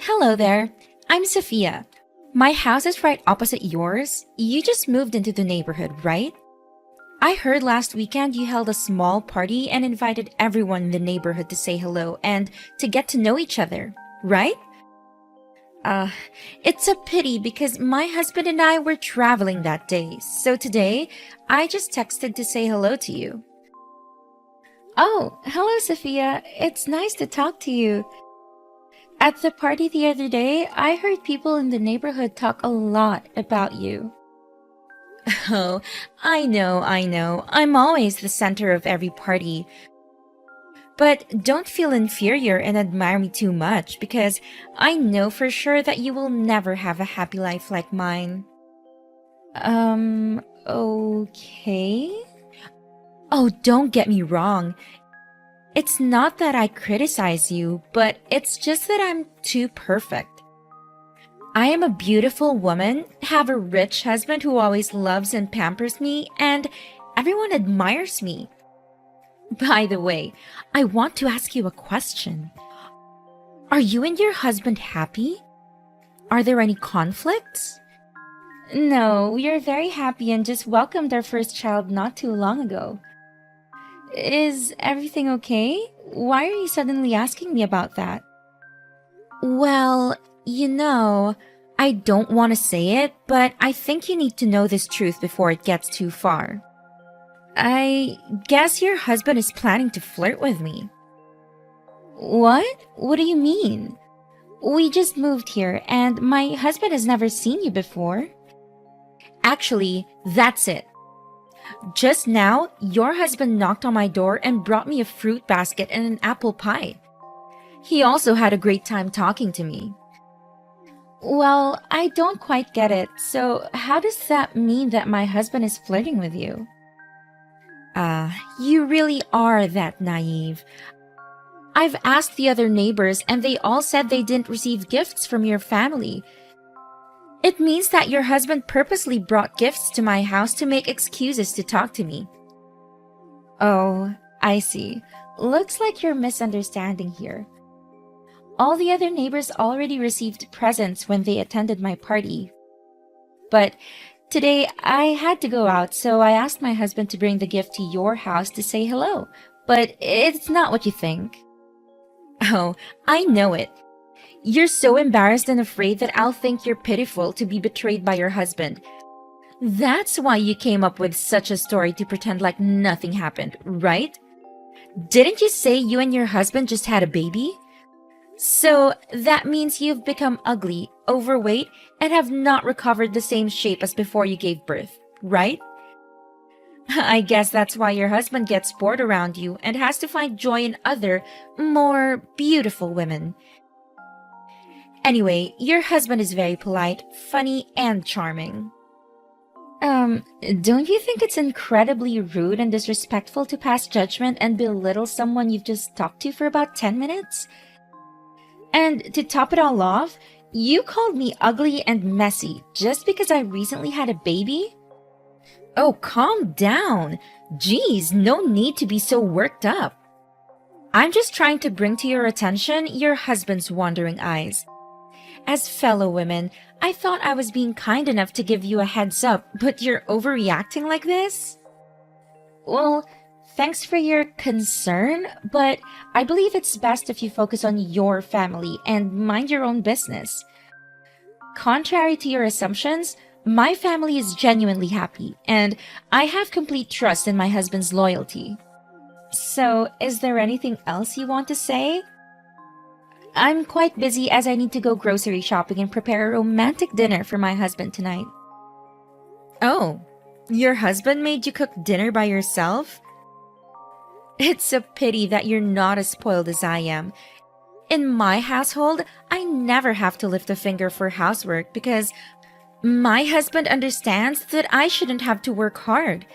Hello there. I'm Sophia. My house is right opposite yours. You just moved into the neighborhood, right? I heard last weekend you held a small party and invited everyone in the neighborhood to say hello and to get to know each other, right? Uh, it's a pity because my husband and I were traveling that day, so today I just texted to say hello to you. Oh, hello, Sophia. It's nice to talk to you. At the party the other day, I heard people in the neighborhood talk a lot about you. Oh, I know. I'm always the center of every party. But don't feel inferior and admire me too much because I know for sure that you will never have a happy life like mine. Okay. Oh, don't get me wrong. It's not that I criticize you, but it's just that I'm too perfect. I am a beautiful woman, have a rich husband who always loves and pampers me, and everyone admires me. By the way, I want to ask you a question. Are you and your husband happy? Are there any conflicts? No, we are very happy and just welcomed our first child not too long ago. Is everything okay? Why are you suddenly asking me about that? Well, I don't want to say it, but I think you need to know this truth before it gets too far. I guess your husband is planning to flirt with me. What? What do you mean? We just moved here and my husband has never seen you before. Actually, that's it. Just now, your husband knocked on my door and brought me a fruit basket and an apple pie. He also had a great time talking to me. Well, I don't quite get it. So, how does that mean that my husband is flirting with you? You really are that naive. I've asked the other neighbors and they all said they didn't receive gifts from your family. It means that your husband purposely brought gifts to my house to make excuses to talk to me. Oh, I see. Looks like you're misunderstanding here. All the other neighbors already received presents when they attended my party. But today I had to go out, so I asked my husband to bring the gift to your house to say hello. But it's not what you think. Oh, I know it. You're so embarrassed and afraid that I'll think you're pitiful to be betrayed by your husband. That's why you came up with such a story to pretend like nothing happened, right? Didn't you say you and your husband just had a baby? So that means you've become ugly, overweight, and have not recovered the same shape as before you gave birth, right? I guess that's why your husband gets bored around you and has to find joy in other, more beautiful women. Anyway, your husband is very polite, funny, and charming. Don't you think it's incredibly rude and disrespectful to pass judgment and belittle someone you've just talked to for about 10 minutes? And to top it all off, you called me ugly and messy just because I recently had a baby? Oh, calm down. Geez, no need to be so worked up. I'm just trying to bring to your attention your husband's wandering eyes. As fellow women, I thought I was being kind enough to give you a heads up, but you're overreacting like this? Well, thanks for your concern, but I believe it's best if you focus on your family and mind your own business. Contrary to your assumptions, my family is genuinely happy, and I have complete trust in my husband's loyalty. So, is there anything else you want to say? I'm quite busy as I need to go grocery shopping and prepare a romantic dinner for my husband tonight. Oh, your husband made you cook dinner by yourself? It's a pity that you're not as spoiled as I am. In my household, I never have to lift a finger for housework because my husband understands that I shouldn't have to work hard.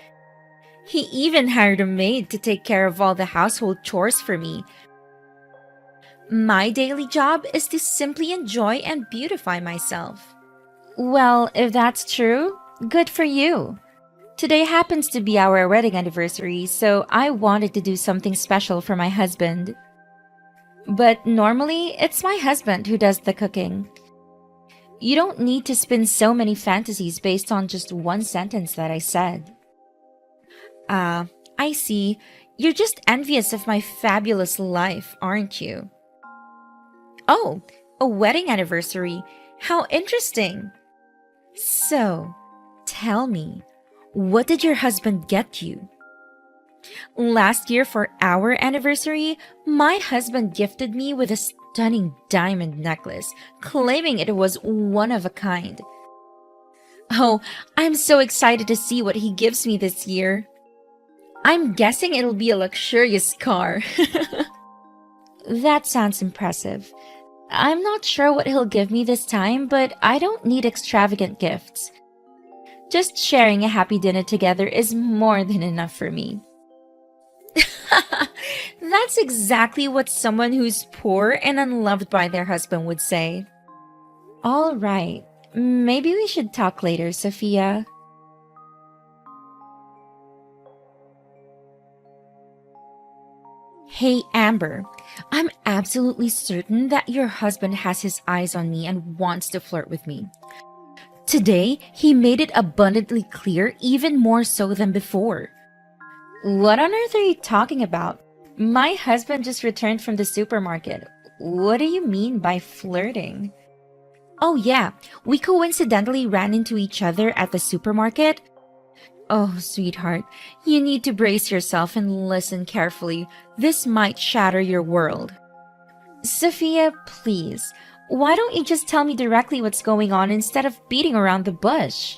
He even hired a maid to take care of all the household chores for me. My daily job is to simply enjoy and beautify myself. Well, if that's true, good for you. Today happens to be our wedding anniversary, so I wanted to do something special for my husband. But normally, it's my husband who does the cooking. You don't need to spin so many fantasies based on just one sentence that I said. Ah, I see. You're just envious of my fabulous life, aren't you? Oh, a wedding anniversary. How interesting. So, tell me, what did your husband get you? Last year for our anniversary, my husband gifted me with a stunning diamond necklace, claiming it was one of a kind. Oh, I'm so excited to see what he gives me this year. I'm guessing it'll be a luxurious car. That sounds impressive. I'm not sure what he'll give me this time, but I don't need extravagant gifts. Just sharing a happy dinner together is more than enough for me. That's exactly what someone who's poor and unloved by their husband would say. All right, maybe we should talk later, Sophia. Hey, Amber, I'm absolutely certain that your husband has his eyes on me and wants to flirt with me. Today, he made it abundantly clear, even more so than before. What on earth are you talking about? My husband just returned from the supermarket. What do you mean by flirting? Oh yeah, we coincidentally ran into each other at the supermarket. Oh, sweetheart, you need to brace yourself and listen carefully. This might shatter your world. Sophia, please, why don't you just tell me directly what's going on instead of beating around the bush?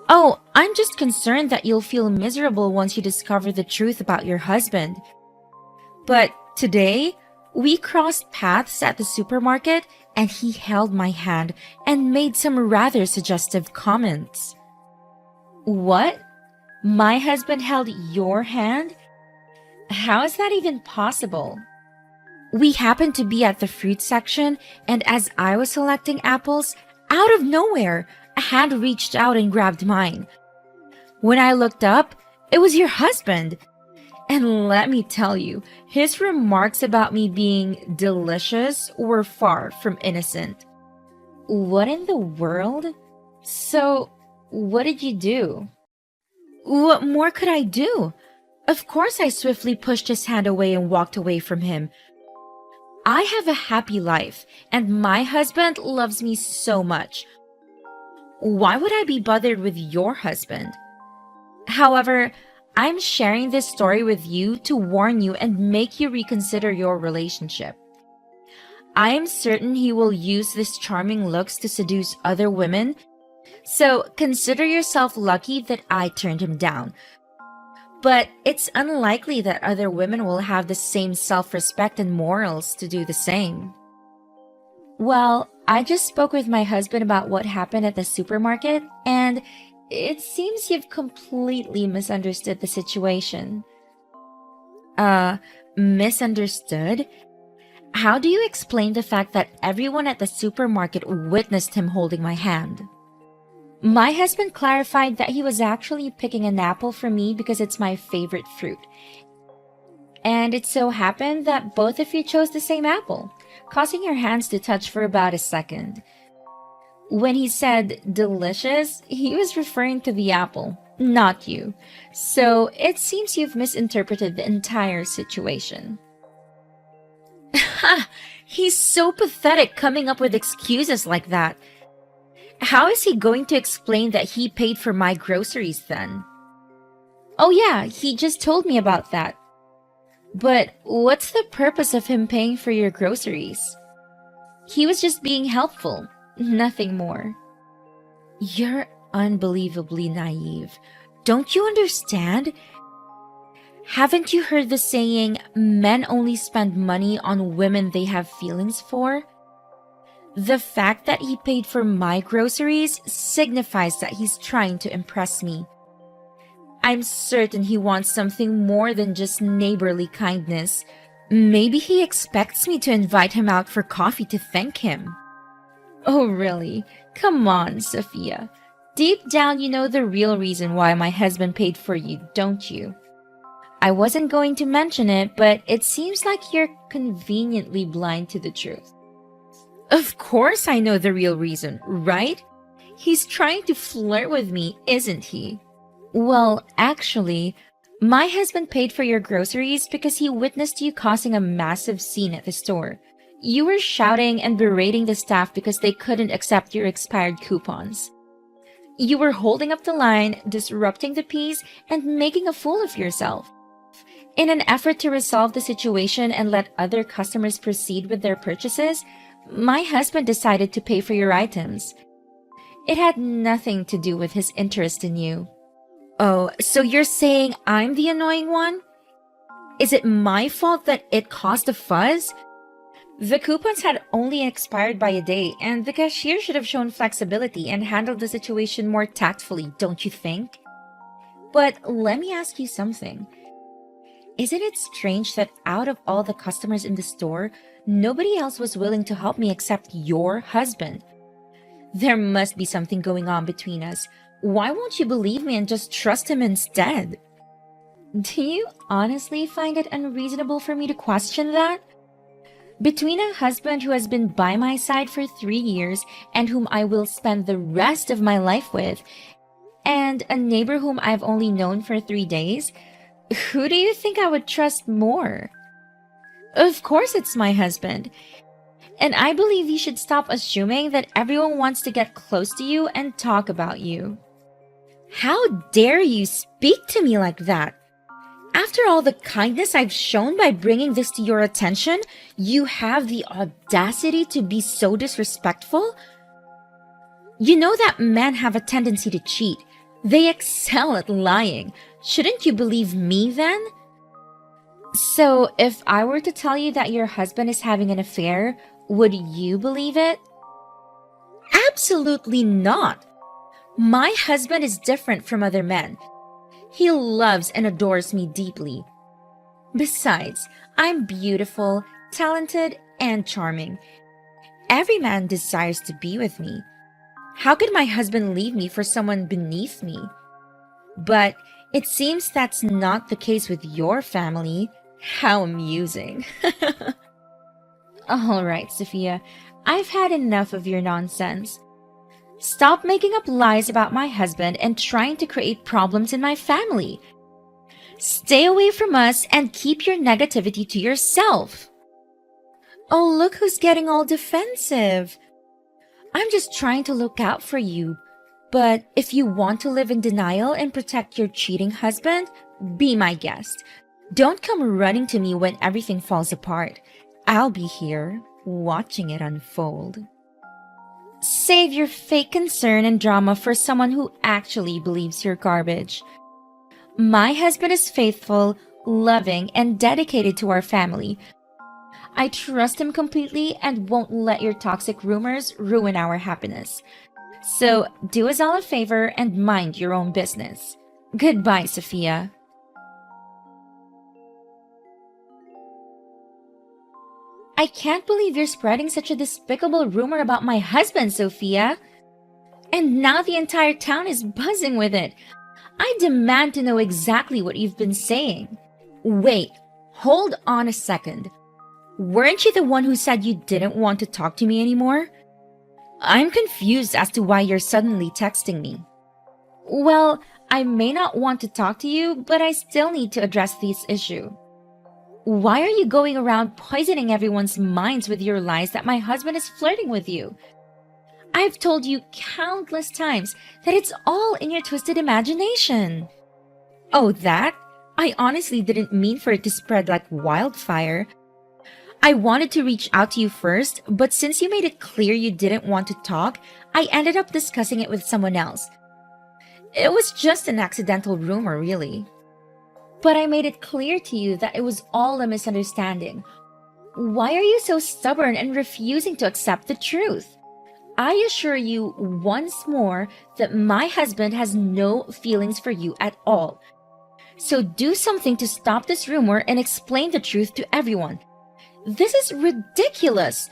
Oh, I'm just concerned that you'll feel miserable once you discover the truth about your husband. But today, we crossed paths at the supermarket and he held my hand and made some rather suggestive comments. What? My husband held your hand? How is that even possible? We happened to be at the fruit section, and as I was selecting apples, out of nowhere, a hand reached out and grabbed mine. When I looked up, it was your husband. And let me tell you, his remarks about me being delicious were far from innocent. What in the world? So, what did you do? What more could I do? Of course, I swiftly pushed his hand away and walked away from him. I have a happy life, and my husband loves me so much. Why would I be bothered with your husband? However, I'm sharing this story with you to warn you and make you reconsider your relationship. I am certain he will use these charming looks to seduce other women, so consider yourself lucky that I turned him down. But it's unlikely that other women will have the same self-respect and morals to do the same. Well, I just spoke with my husband about what happened at the supermarket, and it seems you've completely misunderstood the situation. Misunderstood? How do you explain the fact that everyone at the supermarket witnessed him holding my hand? My husband clarified that he was actually picking an apple for me because it's my favorite fruit. And it so happened that both of you chose the same apple, causing your hands to touch for about a second. When he said delicious, he was referring to the apple, not you. So it seems you've misinterpreted the entire situation. Ha! He's so pathetic coming up with excuses like that. How is he going to explain that he paid for my groceries then? Oh yeah, he just told me about that. But what's the purpose of him paying for your groceries? He was just being helpful, nothing more. You're unbelievably naive. Don't you understand? Haven't you heard the saying, men only spend money on women they have feelings for? The fact that he paid for my groceries signifies that he's trying to impress me. I'm certain he wants something more than just neighborly kindness. Maybe he expects me to invite him out for coffee to thank him. Oh, really? Come on, Sophia. Deep down, you know the real reason why my husband paid for you, don't you? I wasn't going to mention it, but it seems like you're conveniently blind to the truth. Of course I know the real reason, right? He's trying to flirt with me, isn't he? Well, actually, my husband paid for your groceries because he witnessed you causing a massive scene at the store. You were shouting and berating the staff because they couldn't accept your expired coupons. You were holding up the line, disrupting the peace, and making a fool of yourself. In an effort to resolve the situation and let other customers proceed with their purchases, my husband decided to pay for your items. It had nothing to do with his interest in you. Oh, so you're saying I'm the annoying one? Is it my fault that it caused a fuss? The coupons had only expired by a day, and the cashier should have shown flexibility and handled the situation more tactfully, don't you think? But let me ask you something. Isn't it strange that out of all the customers in the store, nobody else was willing to help me except your husband? There must be something going on between us. Why won't you believe me and just trust him instead? Do you honestly find it unreasonable for me to question that? Between a husband who has been by my side for 3 years and whom I will spend the rest of my life with, and a neighbor whom I've only known for 3 days, who do you think I would trust more? Of course it's my husband. And I believe you should stop assuming that everyone wants to get close to you and talk about you. How dare you speak to me like that? After all the kindness I've shown by bringing this to your attention, you have the audacity to be so disrespectful? You know that men have a tendency to cheat. They excel at lying. Shouldn't you believe me then? So, if I were to tell you that your husband is having an affair, would you believe it? Absolutely not. My husband is different from other men. He loves and adores me deeply. Besides, I'm beautiful, talented, and charming. Every man desires to be with me. How could my husband leave me for someone beneath me? But it seems that's not the case with your family. How amusing. All right, Sophia, I've had enough of your nonsense. Stop making up lies about my husband and trying to create problems in my family. Stay away from us and keep your negativity to yourself. Oh, look who's getting all defensive. I'm just trying to look out for you. But if you want to live in denial and protect your cheating husband, be my guest. Don't come running to me when everything falls apart. I'll be here, watching it unfold. Save your fake concern and drama for someone who actually believes you're garbage. My husband is faithful, loving, and dedicated to our family. I trust him completely and won't let your toxic rumors ruin our happiness. So do us all a favor and mind your own business. Goodbye, Sophia. I can't believe you're spreading such a despicable rumor about my husband, Sophia. And now the entire town is buzzing with it. I demand to know exactly what you've been saying. Wait, hold on a second. Weren't you the one who said you didn't want to talk to me anymore? I'm confused as to why you're suddenly texting me. Well, I may not want to talk to you, but I still need to address this issue. Why are you going around poisoning everyone's minds with your lies that my husband is flirting with you? I've told you countless times that it's all in your twisted imagination. Oh, that? I honestly didn't mean for it to spread like wildfire. I wanted to reach out to you first, but since you made it clear you didn't want to talk, I ended up discussing it with someone else. It was just an accidental rumor, really. But I made it clear to you that it was all a misunderstanding. Why are you so stubborn and refusing to accept the truth? I assure you once more that my husband has no feelings for you at all. So do something to stop this rumor and explain the truth to everyone. This is ridiculous,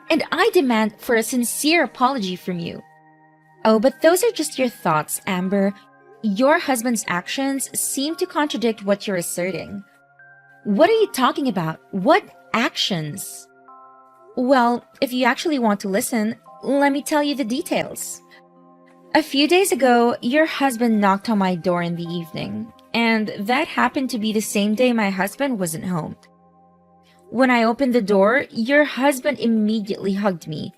and I demand for a sincere apology from you. Oh, but those are just your thoughts, Amber. Your husband's actions seem to contradict what you're asserting. What are you talking about? What actions? Well, if you actually want to listen, let me tell you the details. A few days ago, your husband knocked on my door in the evening, and that happened to be the same day my husband wasn't home. When I opened the door, your husband immediately hugged me.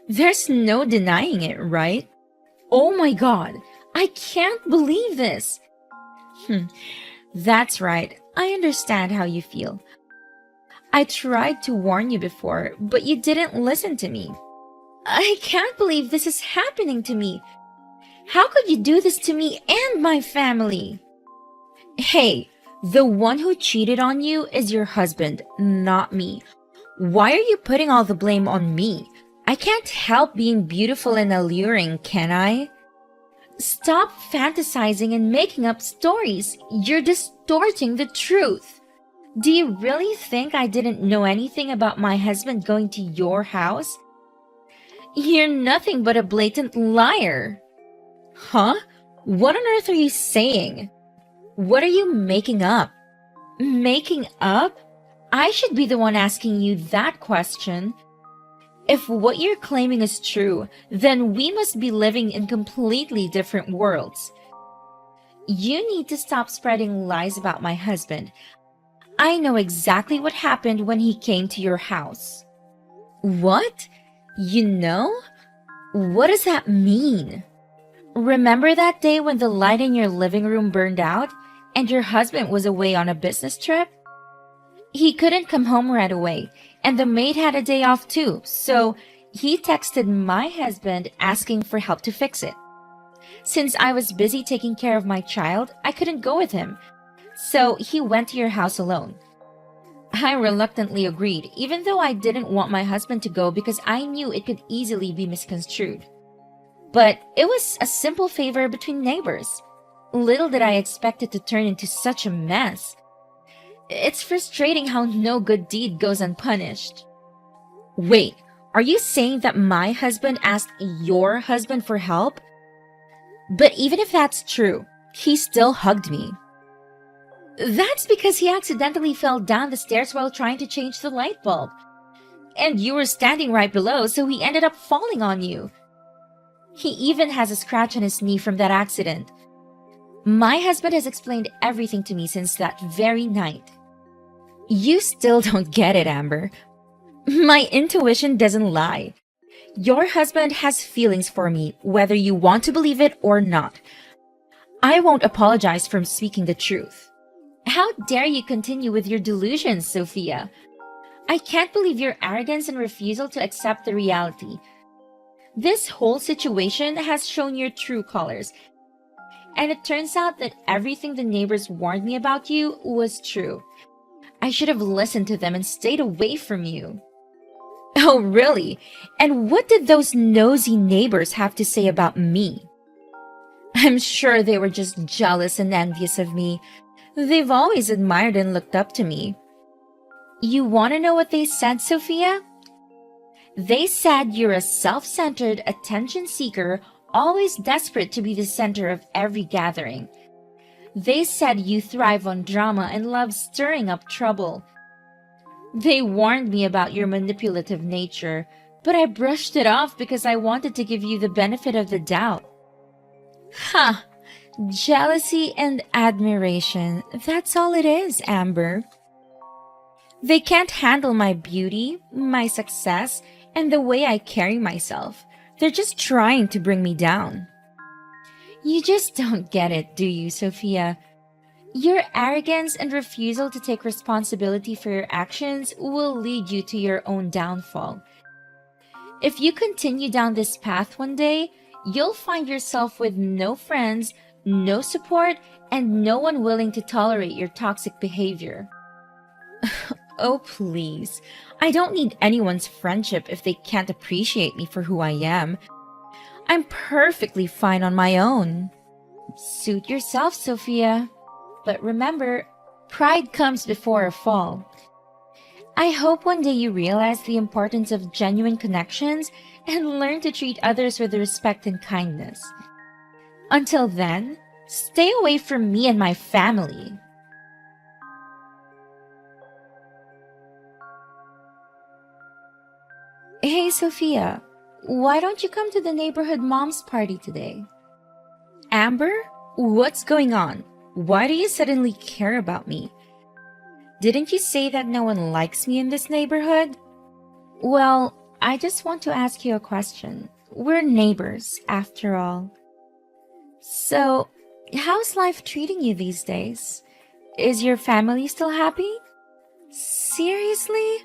There's no denying it, right? Oh my God, I can't believe this. That's right, I understand how you feel. I tried to warn you before, but you didn't listen to me. I can't believe this is happening to me. How could you do this to me and my family? Hey, the one who cheated on you is your husband, not me. Why are you putting all the blame on me? I can't help being beautiful and alluring, can I? Stop fantasizing and making up stories. You're distorting the truth. Do you really think I didn't know anything about my husband going to your house? You're nothing but a blatant liar. Huh? What on earth are you saying? What are you making up? Making up? I should be the one asking you that question. If what you're claiming is true, then we must be living in completely different worlds. You need to stop spreading lies about my husband. I know exactly what happened when he came to your house. What? You know? What does that mean? Remember that day when the light in your living room burned out and your husband was away on a business trip? He couldn't come home right away, and the maid had a day off too, so he texted my husband asking for help to fix it. Since I was busy taking care of my child, I couldn't go with him, so he went to your house alone. I reluctantly agreed, even though I didn't want my husband to go because I knew it could easily be misconstrued. But it was a simple favor between neighbors. Little did I expect it to turn into such a mess. It's frustrating how no good deed goes unpunished. Wait, are you saying that my husband asked your husband for help? But even if that's true, he still hugged me. That's because he accidentally fell down the stairs while trying to change the light bulb. And you were standing right below, so he ended up falling on you. He even has a scratch on his knee from that accident. My husband has explained everything to me since that very night. You still don't get it, Amber. My intuition doesn't lie. Your husband has feelings for me, whether you want to believe it or not. I won't apologize for speaking the truth. How dare you continue with your delusions, Sophia? I can't believe your arrogance and refusal to accept the reality. This whole situation has shown your true colors. And it turns out that everything the neighbors warned me about you was true. I should have listened to them and stayed away from you. Oh, really? And what did those nosy neighbors have to say about me? I'm sure they were just jealous and envious of me. They've always admired and looked up to me. You want to know what they said, Sophia? They said you're a self-centered attention seeker, always desperate to be the center of every gathering. They said you thrive on drama and love stirring up trouble. They warned me about your manipulative nature, but I brushed it off because I wanted to give you the benefit of the doubt. Ha! Jealousy and admiration. That's all it is, Amber. They can't handle my beauty, my success, and the way I carry myself. They're just trying to bring me down. You just don't get it, do you, Sophia? Your arrogance and refusal to take responsibility for your actions will lead you to your own downfall. If you continue down this path one day, you'll find yourself with no friends, no support, and no one willing to tolerate your toxic behavior. Oh, please. I don't need anyone's friendship if they can't appreciate me for who I am. I'm perfectly fine on my own. Suit yourself, Sophia. But remember, pride comes before a fall. I hope one day you realize the importance of genuine connections and learn to treat others with respect and kindness. Until then, Stay away from me and my family. Hey, Sophia, why don't you come to the neighborhood mom's party today? Amber, what's going on? Why do you suddenly care about me? Didn't you say that no one likes me in this neighborhood? Well, I just want to ask you a question. We're neighbors, after all. So, how's life treating you these days? Is your family still happy? Seriously?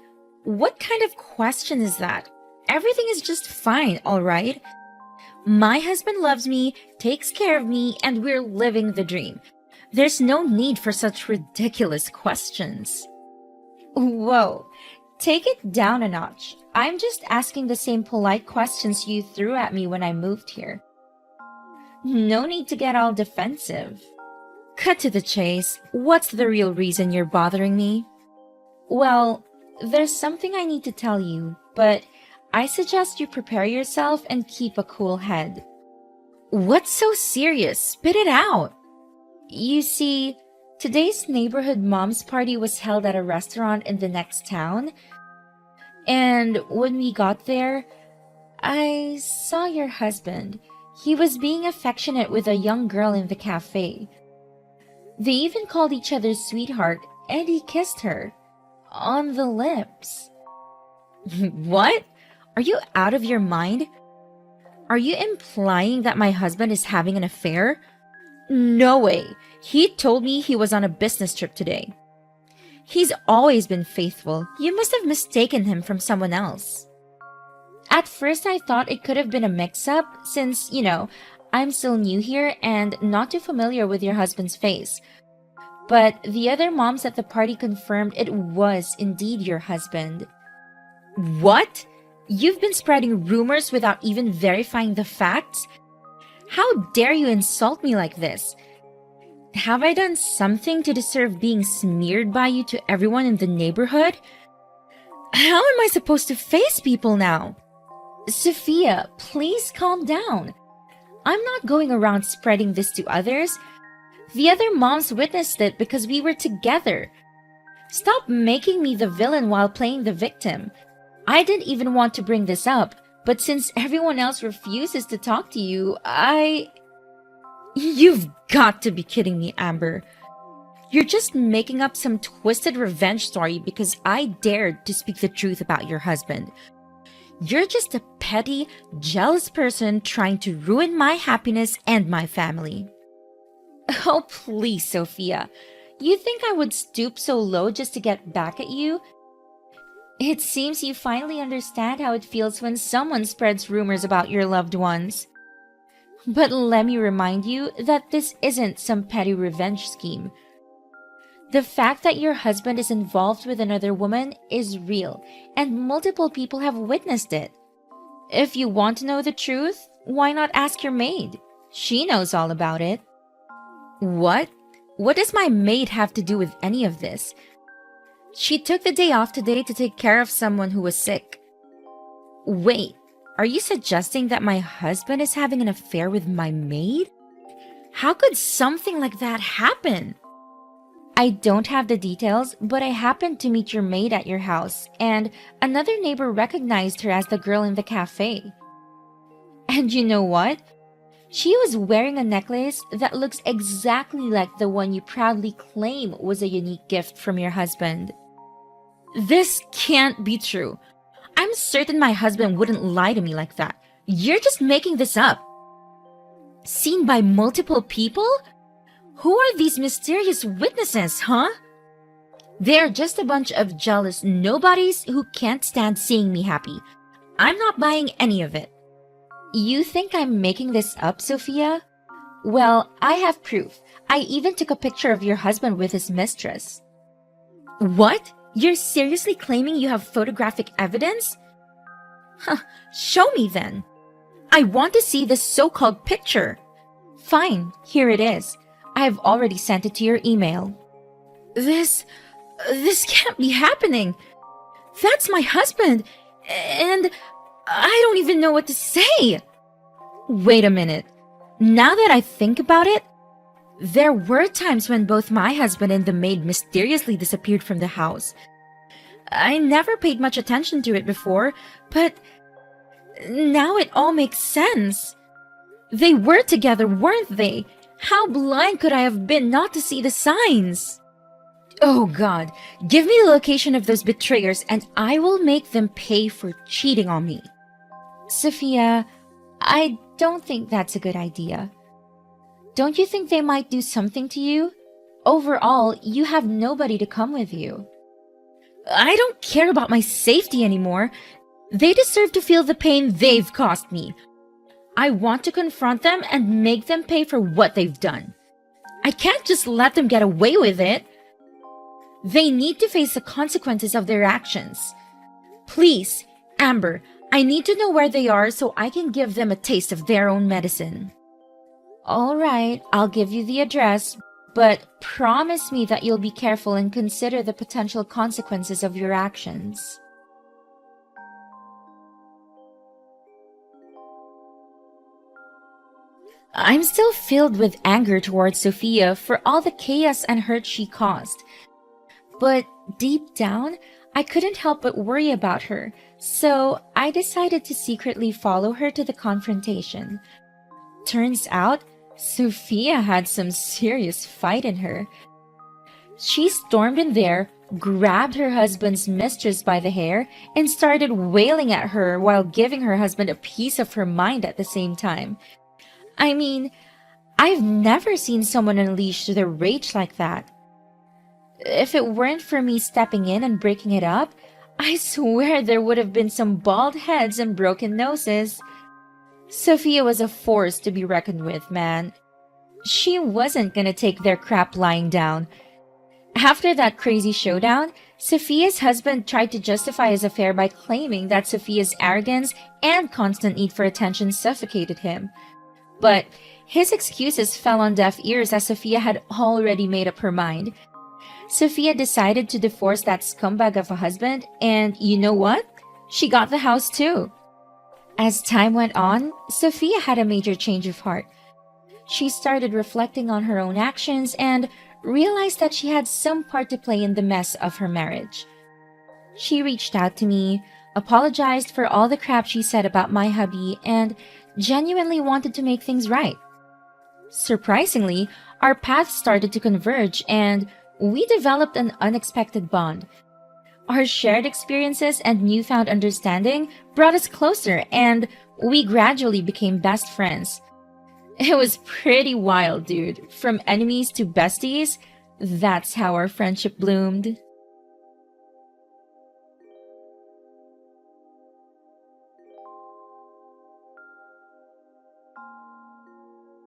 What kind of question is that? Everything is just fine, alright? My husband loves me, takes care of me, and we're living the dream. There's no need for such ridiculous questions. Whoa, take it down a notch. I'm just asking the same polite questions you threw at me when I moved here. No need to get all defensive. Cut to the chase. What's the real reason you're bothering me? Well, there's something I need to tell you, but I suggest you prepare yourself and keep a cool head. What's so serious? Spit it out. You see, today's neighborhood mom's party was held at a restaurant in the next town. And when we got there, I saw your husband. He was being affectionate with a young girl in the cafe. They even called each other sweetheart, and he kissed her. On the lips. What? Are you out of your mind? Are you implying that my husband is having an affair? No way. He told me he was on a business trip today. He's always been faithful. You must have mistaken him from someone else. At first, I thought it could have been a mix-up since, I'm still new here and not too familiar with your husband's face. But the other moms at the party confirmed it was indeed your husband. What? You've been spreading rumors without even verifying the facts? How dare you insult me like this? Have I done something to deserve being smeared by you to everyone in the neighborhood? How am I supposed to face people now? Sophia, please calm down. I'm not going around spreading this to others. The other moms witnessed it because we were together. Stop making me the villain while playing the victim. I didn't even want to bring this up, but since everyone else refuses to talk to you, You've got to be kidding me, Amber. You're just making up some twisted revenge story because I dared to speak the truth about your husband. You're just a petty, jealous person trying to ruin my happiness and my family. Oh, please, Sophia. You think I would stoop so low just to get back at you? It seems you finally understand how it feels when someone spreads rumors about your loved ones. But let me remind you that this isn't some petty revenge scheme. The fact that your husband is involved with another woman is real, and multiple people have witnessed it. If you want to know the truth, why not ask your maid? She knows all about it. What? What does my maid have to do with any of this? She took the day off today to take care of someone who was sick. Wait, are you suggesting that my husband is having an affair with my maid? How could something like that happen? I don't have the details, but I happened to meet your maid at your house, and another neighbor recognized her as the girl in the cafe. And you know what? She was wearing a necklace that looks exactly like the one you proudly claim was a unique gift from your husband. This can't be true. I'm certain my husband wouldn't lie to me like that. You're just making this up. Seen by multiple people? Who are these mysterious witnesses, huh? They're just a bunch of jealous nobodies who can't stand seeing me happy. I'm not buying any of it. You think I'm making this up, Sophia? Well, I have proof. I even took a picture of your husband with his mistress. What? You're seriously claiming you have photographic evidence? Huh, show me then. I want to see this so-called picture. Fine, here it is. I have already sent it to your email. This can't be happening. That's my husband, and I don't even know what to say. Wait a minute. Now that I think about it, There were times when both my husband and the maid mysteriously disappeared from the house. I never paid much attention to it before, but now it all makes sense. They were together, weren't they? How blind could I have been not to see the signs? Oh God, give me the location of those betrayers and I will make them pay for cheating on me. Sophia, I don't think that's a good idea. Don't you think they might do something to you? Overall, you have nobody to come with you. I don't care about my safety anymore. They deserve to feel the pain they've caused me. I want to confront them and make them pay for what they've done. I can't just let them get away with it. They need to face the consequences of their actions. Please, Amber, I need to know where they are so I can give them a taste of their own medicine. All right, I'll give you the address, but promise me that you'll be careful and consider the potential consequences of your actions. I'm still filled with anger towards Sophia for all the chaos and hurt she caused. But deep down, I couldn't help but worry about her, so I decided to secretly follow her to the confrontation. Turns out, Sophia had some serious fight in her. She stormed in there, grabbed her husband's mistress by the hair, and started wailing at her while giving her husband a piece of her mind at the same time. I mean, I've never seen someone unleash their rage like that. If it weren't for me stepping in and breaking it up, I swear there would have been some bald heads and broken noses. Sophia was a force to be reckoned with, man. She wasn't gonna take their crap lying down. After that crazy showdown, Sophia's husband tried to justify his affair by claiming that Sophia's arrogance and constant need for attention suffocated him. But his excuses fell on deaf ears as Sophia had already made up her mind. Sophia decided to divorce that scumbag of a husband, and you know what? She got the house too. As time went on, Sophia had a major change of heart. She started reflecting on her own actions and realized that she had some part to play in the mess of her marriage. She reached out to me, apologized for all the crap she said about my hubby, and genuinely wanted to make things right. Surprisingly, our paths started to converge and we developed an unexpected bond. Our shared experiences and newfound understanding brought us closer and we gradually became best friends. It was pretty wild, dude. From enemies to besties, that's how our friendship bloomed.